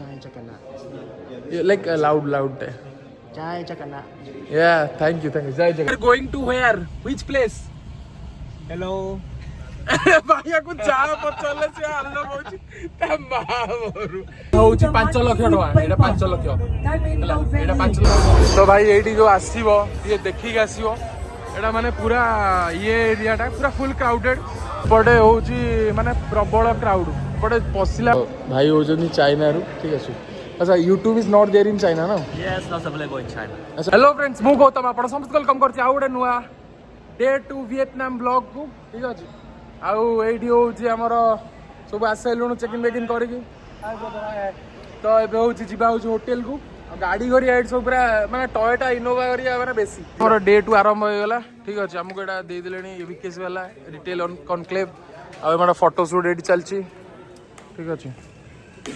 Chai chakana. Like loud. Chai chakana. Yeah, thank you. Jai Jagan. We're going to where? Which place? Hello. भाइया को चाह पचले से आलो होची ता मा मरु होची 5 लाख टका एटा 5 लाख एटा 5 लाख तो भाई एडी जो आसीबो ये देखि के आसीबो एटा माने पूरा ये एरिया टा पूरा फुल क्राउडेड पडे होची माने प्रबल क्राउड पडे पसिला भाई हो जनी चाइना रु ठीक अछि अच्छा YouTube is not there in China ना Yes, not available in China. अच्छा हेलो फ्रेंड्स मु गौतम आपण समस्त वेलकम करछि आ उडे नुआ डे टू वियतनाम ब्लॉग को ठीक अछि आउ एठी होची हमर सब आसेलुन चेक इन बेकिन करिकी तो एबे होची जिबा होची होटल को गाड़ी घरी एड सब पूरा माने टोयोटा इनोवा करिया माने बेसी हमर डे टू आरंभ हो गेला ठीक अछि हमको एटा दे दिलेनी विकेस वाला रिटेल कॉन्क्लेव आ हमर फोटो शूट एडी चलची ठीक अछि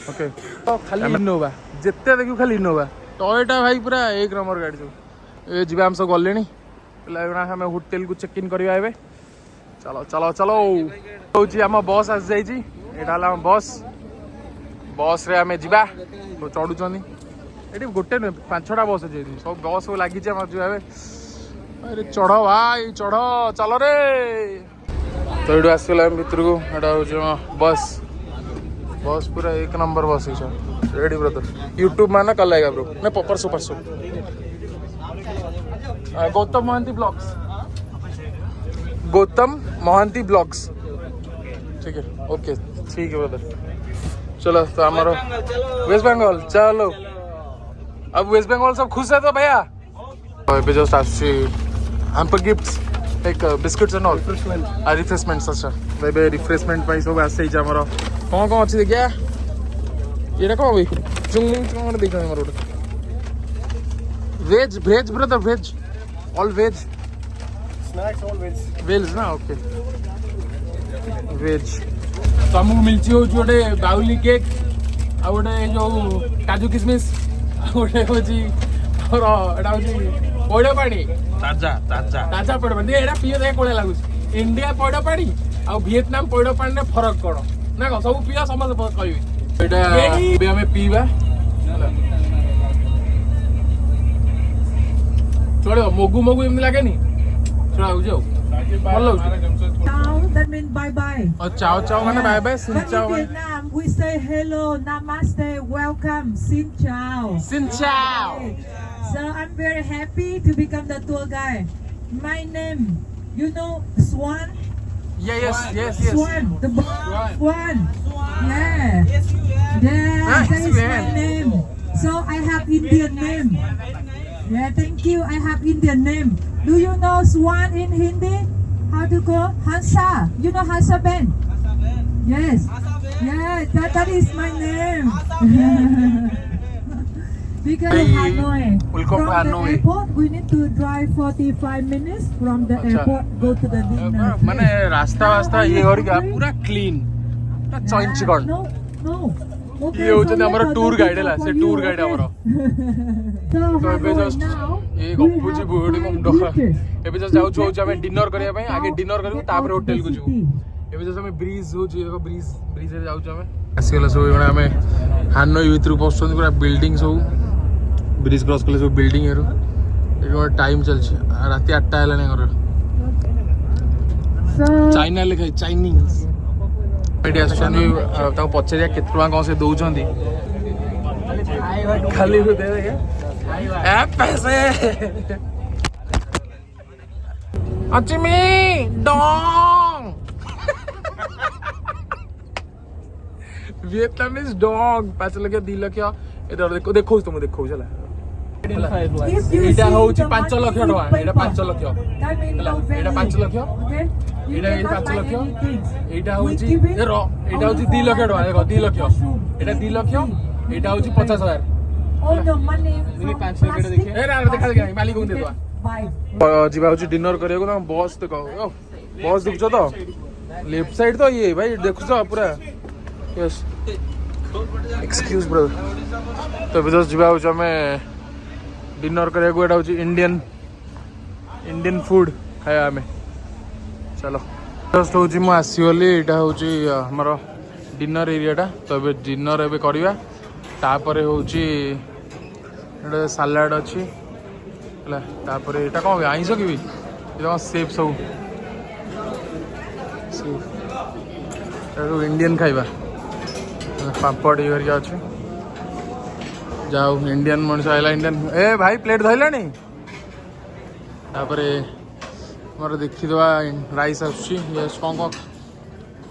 ओके तो खाली इनोवा जेते देखु खाली इनोवा टोयोटा भाई पूरा एक नंबर गाड़ी सब ए जिबा हम सब गलेनी पला हमें होटल को चेक इन करबा एबे चलो चलो चलो होची हम बस आस जाई छी एटा ला बस रे हमें जिबा तो चढु चनी एटी गोटे 5-6टा बस जे सब बस को लागि छी हम जिबाबे अरे चढ़ो भाई चढ़ो चलो रे तो एडू आसला भीतर को एटा होची बस पूरा एक नंबर बस है रेडी ब्रदर YouTube माना कल आएगा ब्रो मैं परसों गौतम मोहंती ब्लॉग्स ठीक है ओके ठीक है ब्रदर चलो तो हमारा वेस्ट बंगाल चलो अब वेस्ट बंगाल सब खुश है तो भैया अभी जस्ट आसी हम पर gifts like biscuits and all refreshments अच्छा बेबे रिफ्रेशमेंट पाई सब आसे छ हमरो कौन अच्छी देखिया ये कौन भाई चुंगलिंग देखा हमारे veg brother veg all ways Snacks all veg. Veg ना ओके वेज तो हमको मिलची हो गोटे बाउली केक आ गोटे जो काजू किशमिश आ गोटे होची और एटा होची पौड़ पानी ताजा पौड़ पानी एटा पियो दे कोले लागुच इंडिया पौड़ पानी आ वियतनाम पौड़ पानी रे फरक कोन ना को सब पिया समझ कहबी एटा बे हमें पीबा चलो मोगू एमनी लागेनी चलो जाओ hello Ciao, that means bye bye. और चाओ माने बाय बाय सिन But चाओ in Vietnam, we say hello, namaste, welcome, xin chào. सिन चाओ So I'm very happy to become the tour guide. My name, you know, Swan. yes Swan, the Swan. Yeah. Yeah, Ah, that is my Swan. name. So I have Indian name. Yeah, thank you. I have Indian name. Do you know Swan in Hindi? How to call Hansa? You know Hansa Ben? Yes. Yeah, that is my name. Because Hanoi. Welcome to From the Hanoi. airport, we need to drive 45 minutes from the अच्छा। airport go to the dinner. माने रास्ता ये और क्या पूरा clean पूरा चॉइंच Yeah, गन no. Okay, ये होचन so हमर let tour us guide do ला for से you, टूर गाइड okay? हमर So तो एबे Hanoi जस्ट now, ये we गपुजी have बुहडी को five मुंडा beaches. एबे जस्ट जाउ छु हमें डिनर करिया पई आगे Out- डिनर करू get तापर out होटल the को city. जाऊ एबे जस्ट हमें ब्रिज हो छी देखो ब्रिज रे जाउ छु हमें आसीगला सब एबे हमें हानोई भीतर पहुंचछन पूरा बिल्डिंग सब ब्रिज क्रॉस करले सब बिल्डिंग हेरु एबे टाइम चल छी राती 8टा हला नै कर So चाइना लिखाई चाइनीज एटी आसछन ताको पछरिया केत टका कौन से दउछंदी खाली दे दे ए पैसे अचिमी डोंग वियतनामीज डोंग 5 लक्ष 2 लक्ष इधर देखो तुम देखो चला if you एटा see होची the 5 लक्ष money टका एटा paper, 5 लक्ष that means no Etah 5 value. लक्ष Okay? You Etah cannot 5 buy लक्ष anything. एटा We होची give it रो एटा होची 2 लक्ष टका देखो 2 लक्ष एटा 2 लक्ष एटा होची 50,000 All the money ये from 5 लक्ष देखिए ए रा देखा देखा मालिक को दे दो buy. जीवा होची डिनर करियो ना बस देखो बस देखछो तो लेफ्ट साइड तो ये भाई देखछो पूरा यस एक्सक्यूज ब्रदर तो बिजनेस जीवा होची हमें डिनर करिया को एटा होची इंडियन फूड खाया हमें चलो जस्ट होची मु आसी गली एटा होची हमर डिनर एरियाटा तो ए डिनर ए करवा तापर होची एटा सलाड अच्छी है तापर एटा कौन आईस कि सेफ सब इंडियन खाइबा पापड़ ये अच्छे जाओ इंडियन मनुष्य आइला इंडियन ए भाई प्लेट धरला तापर मोर देखीदे राइस आसुची कौन कौन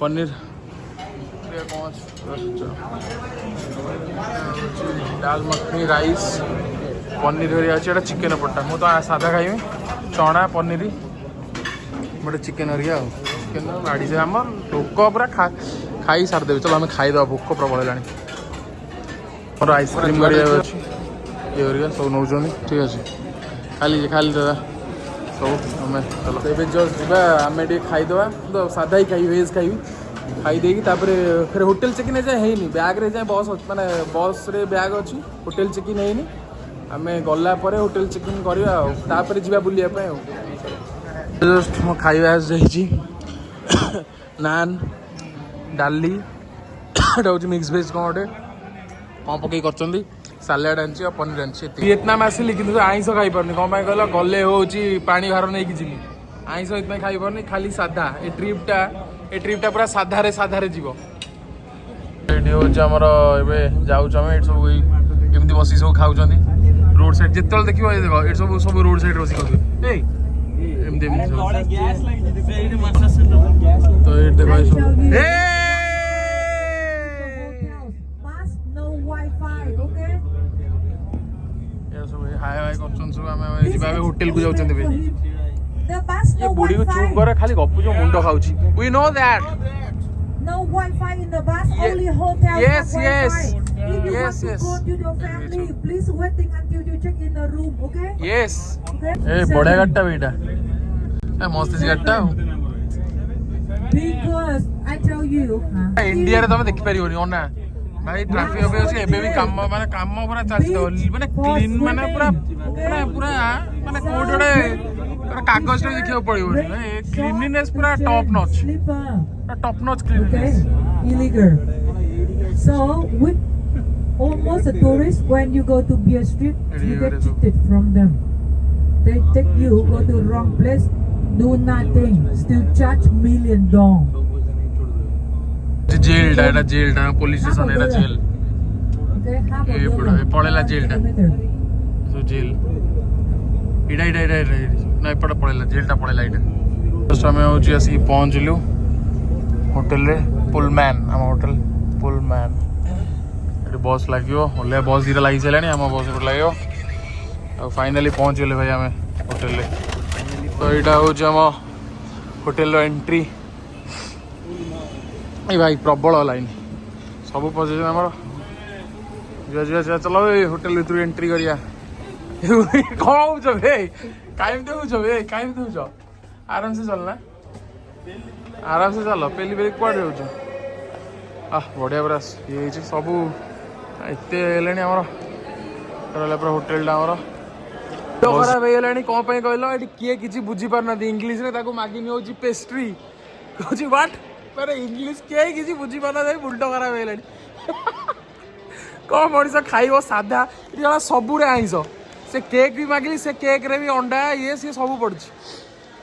पनीर दाल मखनी राइस पनीर अच्छे चिकेन पट्टा मु तो सादा खाइबी चना पनीर गोटे चिकेन हरिया चिकेन गाड़ी से आम लोक पूरा खाई सारिदेवी चलो आम खाईद भोक प्रबल है मोर आइसक्रीम अच्छी ये सब नौ ठीक अच्छे खाली खाली दादा सब आम चलो जस्ट जा आम खाईदे तो सादा ही खाई वेज खाइबी खाई देगी फिर होटेल चेकिन जाए है बैग रे जाए बस माने बस रे बैग अच्छी होटेल चेकिन है आम गला होटेल चेकिन करवा जा बुलाप जस्ट मो खाଇବା नान डाली हूँ मिक्स भेज कौन गोटे कौन पकई कर सालाड आनी पनीर आनी विएतनाम आसिली कि आईस खाई पार्नी कौन कहल गले हूँ पानी भार नहीं कि आईस ये खाई पार्नी खाली साधा ये ट्रिपटा पूरा साधारे साधारे जीव ये हूँ आमर ए जाऊँ सब एमती बस सब खाऊ रोड साइड जिते देखो ये देख ये सब सब रोड साइड बस तो ये देखो हाय हाय कर होटेल को जाऊँ ये बुढ़ी को चुप कर खाली गपु जो मुंड खाऊची we know that No Wi-Fi in the bus, only hotel yes have yes Wi-Fi. If you yes want yes to go to your family, please waiting until you check in the room, okay? yes Okay? ए बड़ा गाटा बेटा ए मस्त सी गाटा Because I tell you, India रे तमे देखि परियोनी ओना भाई traffic अबे अछि एबे भी काम माने पूरा चलते माने क्लीन माने पूरा माने कोडडे कागज रे देखियो पड़ियो क्लीनलीनेस पूरा top notch okay? Illegal. So with almost a tourist, when you go to Beer Street, you get cheated from them. They take you, go to wrong place, do nothing, still charge $1 million. जेल डाटा police station एटा जेल Okay, half ए बड़ा पड़ेला jail टा सो jail Ida ना एपट पड़ेला जेल टा पड़ेला इडा समय होची असि पहुंचलु होटल रे पुलमैन आम होटल पुलमैन ये बस लगे ओले बस दीटा लगी सारे आम बस गोटे लगे फाइनाली पहुँच गले भाई आम होटेल रे तो यहाँ हूँ आम होटेल एंट्री ए भाई प्रबल लाइन सब पचे आम चलो होटेल भर एंट्री करिया कौन हो कहीं कहीं हो आराम से चलना आराम से चल पेली पेली कड़े हो बढ़िया पूरा ये सब एत पूरा होटेल आमर खराब हो गला कौन कहल ये किए किसी बुझी पार ना इंग्लीश रे मागिनी हूँ पेस्ट्री कौन व्हाट पर इंग्लीश किए किसी बुझी पार ना मुंड खराब हो गला कौन मनीष खाइब साधा ये सबू आईस से केक भी मागिली से केक रे भी अंडा ये सी सब पड़ी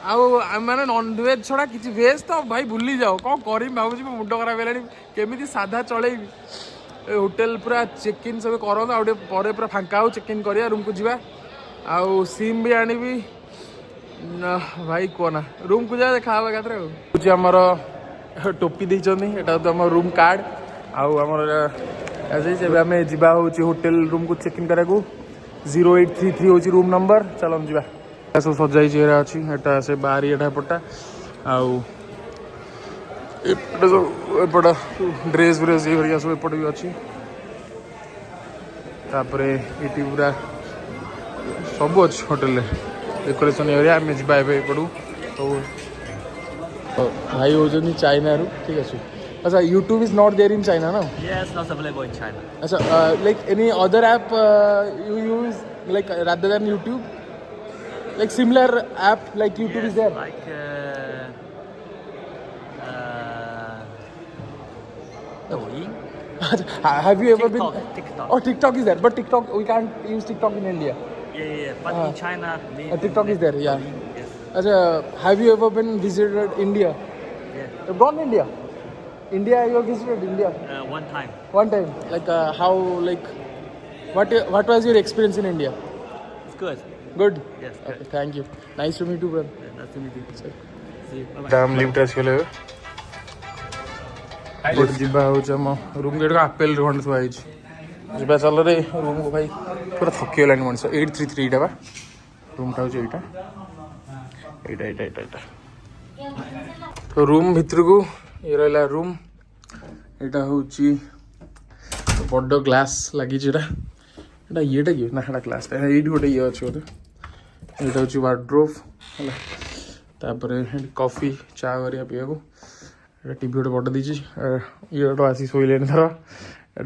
आने नॉन वेज छड़ा किसी वेज तो भाई भूली जाओ कौन करी भावुँ मुंड खराब है केमी साधा चलेबी होटेल पूरा चेक इन सब कर पूरा फांका हो चेक इन करिया रूम को जीवा आउ सिम भी आनी भाई कहना रूम को जा देखा एकाथरे आमर टोपी देते यहाँ तो आम रूम कार्ड आमर आम जा होटेल रूम को चेक इन करा 0833 हूँ रूम नंबर चलो हम जा सब सजाई अच्छी एटा से बारी एटा पटा आउट ड्रेस व्रेस ये सब एपट भी अच्छी ये पूरा सब अच्छी होटेल डेकोरेशन एरिया आम जा एपटू सब भाई होती चाइना रू ठीक अच्छे अच्छा YouTube is not there in China ना Yes, not available in China. अच्छा like any other app you use like rather than YouTube like similar app like YouTube is there Like Douyin. Have you ever been? TikTok. Oh, TikTok is there, but TikTok we can't use TikTok in India. Yeah. But in China, TikTok is there, yeah. Yes. Have you ever been visited India? Yeah. You've gone India? India, you have visited India? One time. One time. Like how, like, what was your experience in India? It's good. Good? Yes. Good. Okay, thank you. Nice to meet you, brother. Nice to meet you. See you. Bye. दाम lift आसिगले गोटे जिबा होछ हम room gate को apple खंड थुआ hitch जिबा चल रे room को भाई पूरा थकी गलानी मनुष्य 833 टा बा रूम टा होछ एटा तो रूम भीतर को ये रहला रूम एटा होची बड़ ग्लास लागि जेटा एटा येटा कि ना एटा ग्लास टा एडी गोटे ये अछि गोटे एटा होची वार्डरोब हला तापर कॉफी चा करिया पिया को टीवी गोटे बड़ दीची ये आसी शोले थर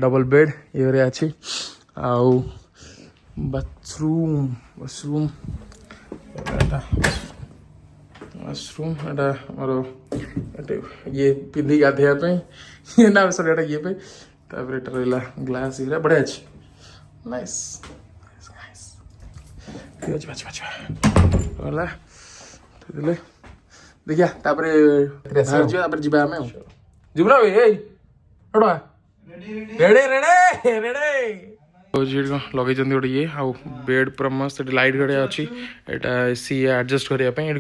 डबल बेड ये अच्छी आउ बाथरूम वाशरूम वाशरूम एटा मोर ये पिंधि गाधेया ये ना सर एटा ये पे तापर एटा रहला ग्लास ये बढ़िया अच्छी नाइस नाइस ठीक अछि बाच होला देखिया तापरे तापर जिबा हमें जिबरा ए हडवा रेडे जीड लगे जंदी गोटे ये आ बेड पूरा मस्त लाइट गड़े अछि एटा एसी एडजस्ट करिया पे एट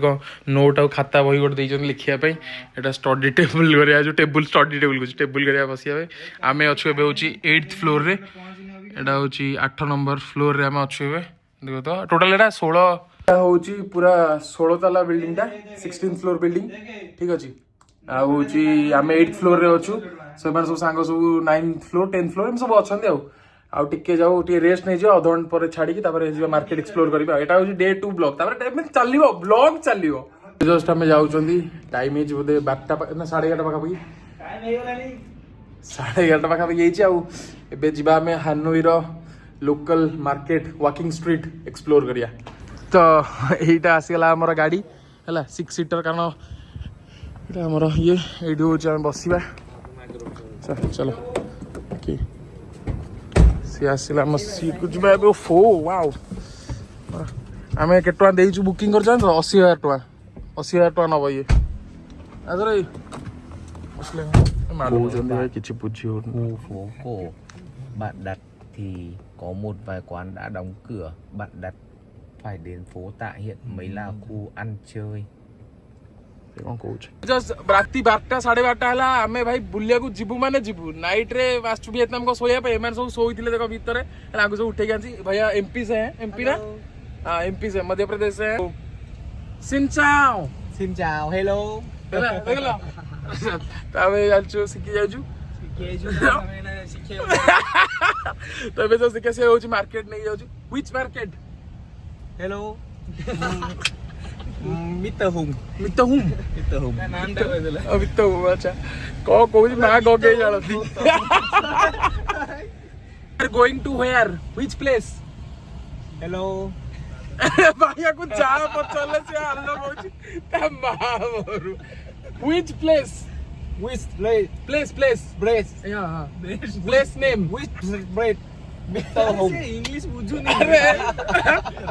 नोट आ खाता बही गोटे दैजन लिखिया पे एटा स्टडी टेबल करिया जो टेबल स्टडी टेबल कुछ टेबल करिया बसिया पे आमे अछु एबे होची 8th फ्लोर रे एटा होची 8 नंबर फ्लोर रे आमे अछु एबे देखो तो टोटल एटा 16 होची पूरा 16 तला बिल्डिंग टा 16th फ्लोर बिल्डिंग ठीक अछि आ होची आमे 8th फ्लोर रे अछु सब माने सब सांग सब 9th फ्लोर 10th फ्लोर हम सब अछन आ टिके जाओ टे रेस्ट नै जाओ अधघंट पर छाड़ी की तापर जे मार्केट एक्सप्लोर करबा एटा होची डे 2 ब्लॉग तापर टाइम में चलिबो ब्लॉग चलिबो जस्ट हमें जाउ चंदी टाइम इज बोदे 12टा ना 11:30 पाखा पकी टाइम हे गलानी 11:30 पाखा पकी एची आ एबे जिबा में हानोई रो local market walking street explore करिया तो यहीटा आसीगला आमर गाड़ी है 6 सीटर कारण ये आमर ये ये बसवा चलो ओके सी आसला आम सीट को जी फो वाओ आम के देचु बुकिंग कर 80,000 टका 80,000 टका नब ये आदर किसी बुझी हो Khu phố cổ bạn đặt thì có một vài quán đã đóng cửa, bạn đặt phải đến phố Tạ Hiện mới là khu ăn chơi. राति 12टा 12:30 है आम भाई बुलिया को जीवु माने जीवु नाइट रे वास्तु वियतनाम को सोया पे एमन सब सोई थिले देखो भीतर आगु सब उठे आंसी भैया एमपी से हैं एमपी ना हां एमपी से मध्य प्रदेश से सिन चाओ हेलो देखला तबे जाचु सिखि जाचु तबे तो सिखे से होची मार्केट नहीं जाचु which market Hello. Mr. Hùng. नाम दे देला मित्तर हूं अच्छा को ना गो के जालती going to where which place Hello. भैया को जा पचले से हल्लो होची त मामरू which place Which place place? या हां place name Which place? Mr. Hùng. English बुझू नहीं.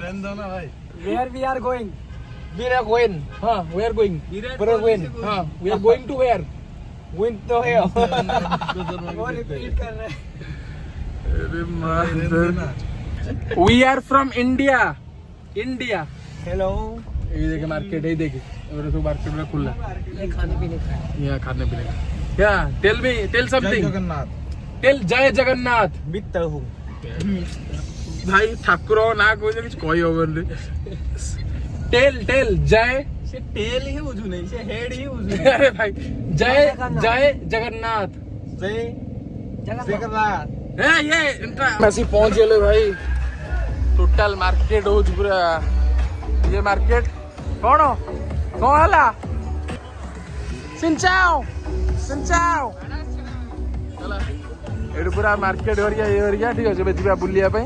रंजना भाई. Where we are going? हां वी आर गोइंग हां we are going to where Winter here. वो रिपीट कर रहे हैं. अरे मादर we are from India Hello. ये देखे मार्केट है देखे और तो मार्केट में खुला ये खाने पीने का. यहाँ खाने पीने का क्या टेल समथिंग जगन्नाथ. टेल जय जगन्नाथ Mr. Hùng. भाई ठाकुर ना कोई कुछ कही होबन रे टेल जय से टेल ही बुझू नहीं से हेड ही बुझू. अरे भाई जय जगन्नाथ जगन्नाथ. ये मैसी पहुंच गए भाई टोटल मार्केट हो पूरा ये मार्केट कौन हला सिंचाओ एडु पूरा मार्केट हरिया ये हरिया ठीक अछि बेजिबा बुलिया पे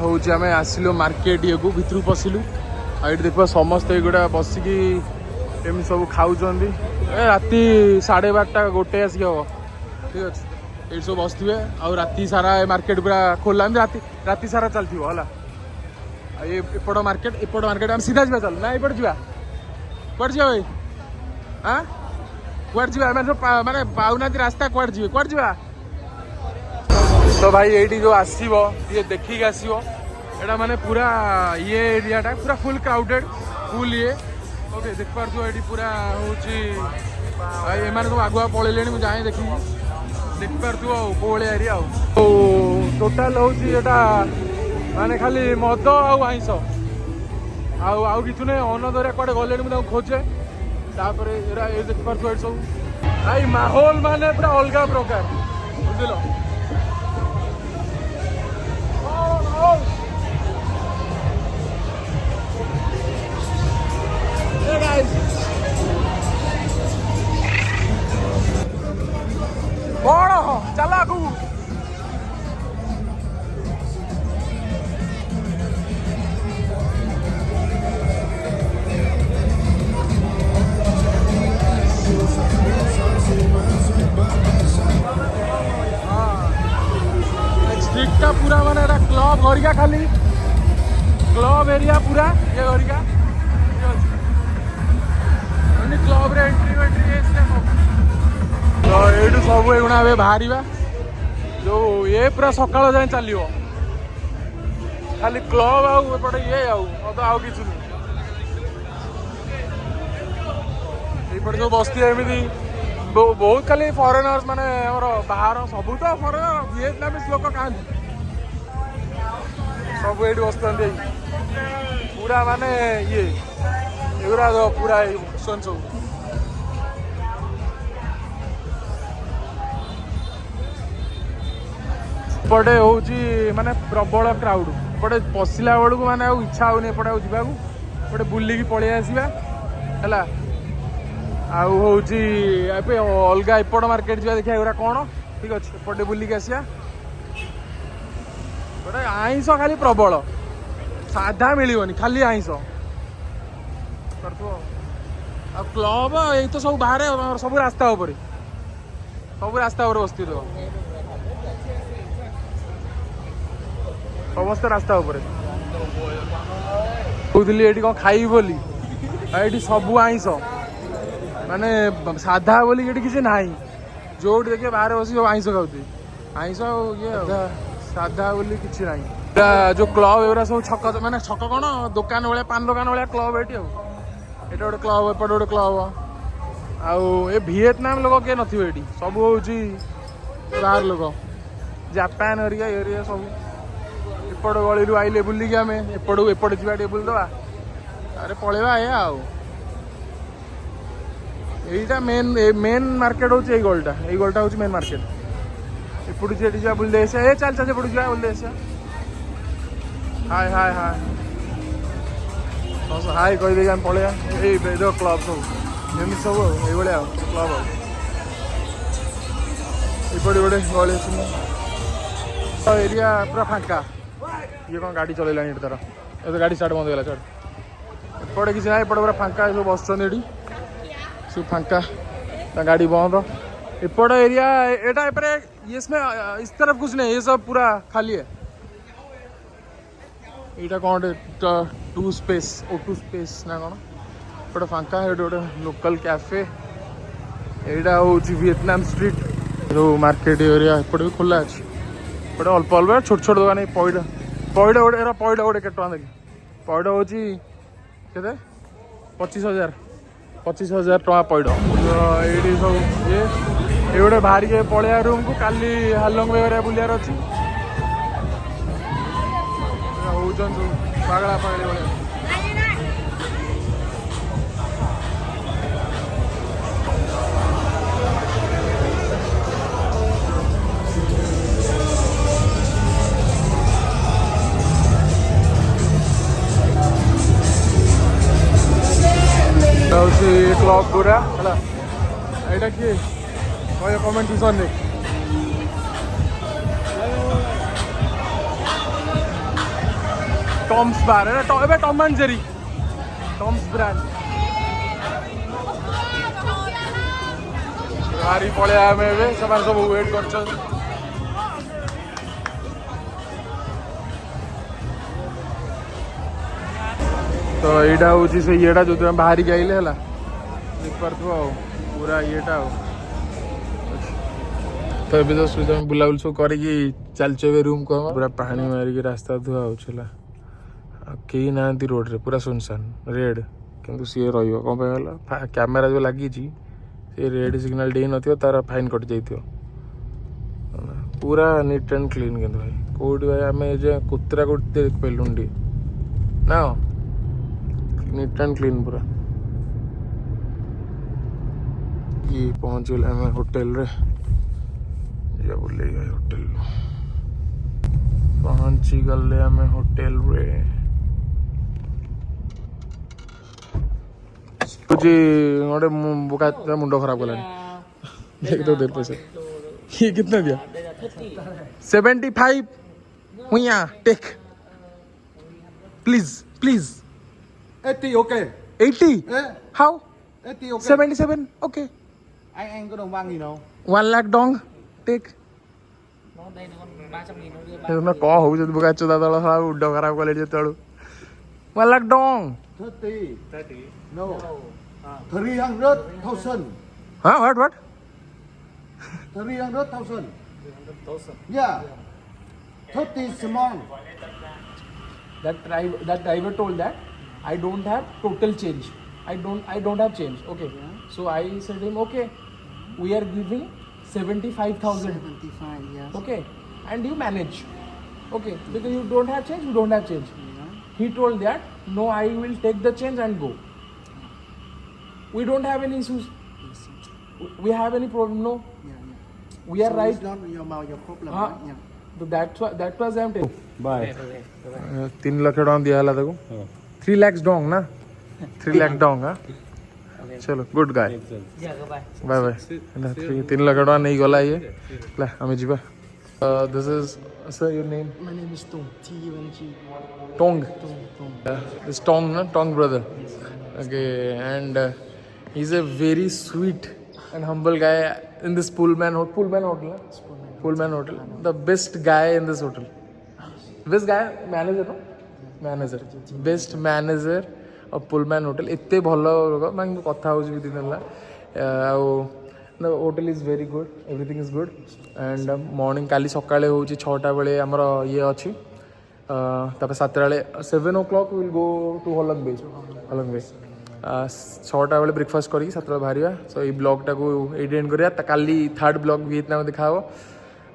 होउछि हमें आसिलो मार्केट ये को भितरु पसिलु आ एट देखबा समस्त एगुडा बसिकी एम सब खाउचंदी राति 12:30 गोटे आसी हो ठीक अछि ये सब बसवे आउ राति सारा मार्केट पूरा खोला राति राति सारा चलती है ये एपट मार्केट आम सीधा जा चल ना एपट जा कौट जा भाई हाँ कौट जा माने पाऊना रास्ता कौट जी कौट जा तो भाई ये जो आसो ये देखिक आसो एटा माने पूरा ये एरियाटा पूरा फुल क्राउडेड फुल ये ओके देख पार्थ ये पूरा हूँ एम सब आगुआ पलैले मुझे जाए देखी देख पार्थ कोलिया एरिया टोटाल हूँ माने खाली मद आईस आउ कि अनदरिया कड़े गले मुझे खोजे तापर ये देख पार्थ ये सब भाई माहौल माने पूरा अलग प्रकार बुझल कौन चला आगू स्ट्रीट पूरा माने क्लब घरिका खाली क्लब एरिया पूरा ये घरिका क्लब रे एंट्री तो ये सब एगुणा ए बाहर जो ये पूरा सकाल जाए चलो खाली क्लब आउटे ये आउ कि जो बस्ती एमती बहुत खाली फरेनर्स माने बाहर सब तो फरेनर विएटनामीज लोक क्या सब ये बस पूरा माने ये एगुरा पूरा फंक्शन सब एपटे हूँ माने प्रबल क्राउड एपटे पशिला बेलू माने इच्छा होनी एपटे जावाक बुलिकी पलि आसवा है अलग एपट मार्केट जा देखा एगुरा कौन ठीक अच्छे एपटे बुलिकी आसिया गोटे आईस खाली प्रबल साधा मिलनी खाली आईस क्लब ये तो सब बाहर सब रास्ता बस्ती समस्त रास्ता कहली ये कौन खाई बोली ये सब आईस माने साधा बोली ये किसी ना जो देखिए बाहर बस आईस खाऊ आईस ये साधा बोली किसी ना जो क्लब एगुरा सब छक माने छक कौन दुकान भाया पान दुकान भाया क्लब ये गोटे क्लब एपटे गोटे क्लब आउ ये विएटनाम लोक किए नथिबे एटी सब हूँ बाहर लोक जापान एरिया एरिया सब एपट गलू आइले बुलिकी आम एपटे जा बुल दवा अरे पलैया ये आईटा मेन मार्केट हूँ ये गलटा हूँ मेन मार्केट एपटू जी जा बुल दे चल चल एपटू जा बुल दे हाय हाय हाय हाय कही देखिए पलैया ये क्लब सब एमती सब ये क्लब एपटे गोटे गले एरिया पूरा फांका ये कौन गाड़ी चलैलानी तार ये गाड़ी स्टार्ट बंद होगा छाड़ एपटे किसी ना एपटे पूरा फांका सब बस सब फांका गाड़ी बंद एपट एरिया एटा इसमें इस तरफ कुछ नहीं ये सब पूरा खाली है यहाँ कौन टू स्पेस O2 स्पेस ना कौन एपटे फांका है गोटे लोकल कैफे यहाँ हूँ विएटनाम स्ट्रीट जो मार्केट एरिया एपटे भी खोला अच्छे एपटे अल्प अल्प छोट छोट दुकान पैड गोटे के देखी पैड हूँ के 25,000 टका पैड ये सब ये गोटे बाहर के पलैया रूम को काली हालंग बेगरिया बुलार अच्छी होचन पागला पागली भाई क्लब पूरा है यहाँ किए कह कमेंट सेक्शन में टॉम्स बार है Tom and Jerry Tom's brand भारी पलैया सब वेट कर तो यहाँ हूँ से ये जो बाहर के आइले है देखिपु पूरा येटा तो ये तो सुविधा बुलाबुल सब करके चलचे रूम को पूरा पानी मारिक रास्ता धुआ होगा कहीं ना रोड रे पूरा सुनसान रेड किंतु सी रहा कैमेरा जो लगी सी रेड सिग्नल दे न तार फाइन कट जाइए पूरा नीट एंड क्लीन कि भाई कौटी भाई आम कुतरा को देख पार्टी ना नीट एंड क्लीन पूरा ये पहुँच गए आम होटेल रे जा बुले होटेल पहुँची गले आम होटेल रे तुझे गोटे मुंड खराब कला देख तो देर पैसा ये कितना दिया 75 हुआ take please please 80 okay 80 how 80 okay 77 okay anh có đồng bằng gì đâu 1 lakh dong take nó có hữu cho buka cho tao là mundo खराब कले जे तळू 1 lakh dong 30 no 300,000 huh what 300,000 yeah 30 small that driver told that I don't have total change. I don't have change. Okay. So I said him, okay, we are giving 75,000. 75 yes Okay, and you manage. Okay, because you don't have change, you don't have change. yeah. He told that no, I will take the change and go. We don't have any issues. We have any problem? No. Yeah. We are So right. it's not your problem हाँ. right? Yeah. So that was I'm telling. Bye. 3 lakh Dong दिया हला तको 3 lakhs Dong ना 3 lakh dong हाँ चलो good guy bye bye 3 lakh dong नहीं गला ये ला हमें जीवा this is sir your name My name is Tong T-U-N-G Tong Tong this Tong na Tong brother okay and he's a very sweet and humble guy in this Pullman hotel the best guy in this hotel best guy manager best manager of Pullman hotel एते भलो मैं कथा हो दिन the hotel is very good everything is good and morning काली सकाळे हो 6टा बेले हमर ये अछि तापर 7टा बेले 7 o'clock we will go to Holland Bay 6टा बेले ब्रेकफास्ट करी 7टा बाहरिया सो ये ब्लॉग टाको एडिट करिया काली थर्ड ब्लॉग वियतनाम देखाओ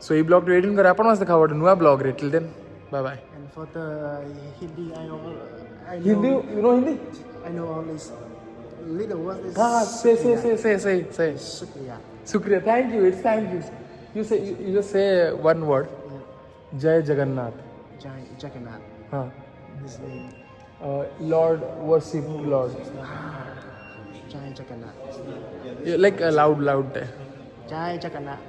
सो ये ब्लॉग एडिट करिया अपन मस्त देखाओ नुआ ब्लॉग रे till then bye bye and for the Hindi I know Hindi you know Hindi I know only little word is हाँ say Shukriya thank you it's thank you you just say one word Jai Jagannath Jai Jagannath हाँ his name Lord worship Lord Jai Jagannath yeah, like loud Jai Jagannath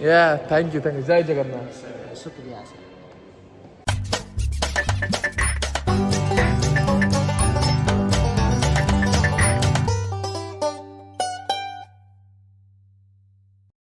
yeah thank you Jai Jagannath Shukriya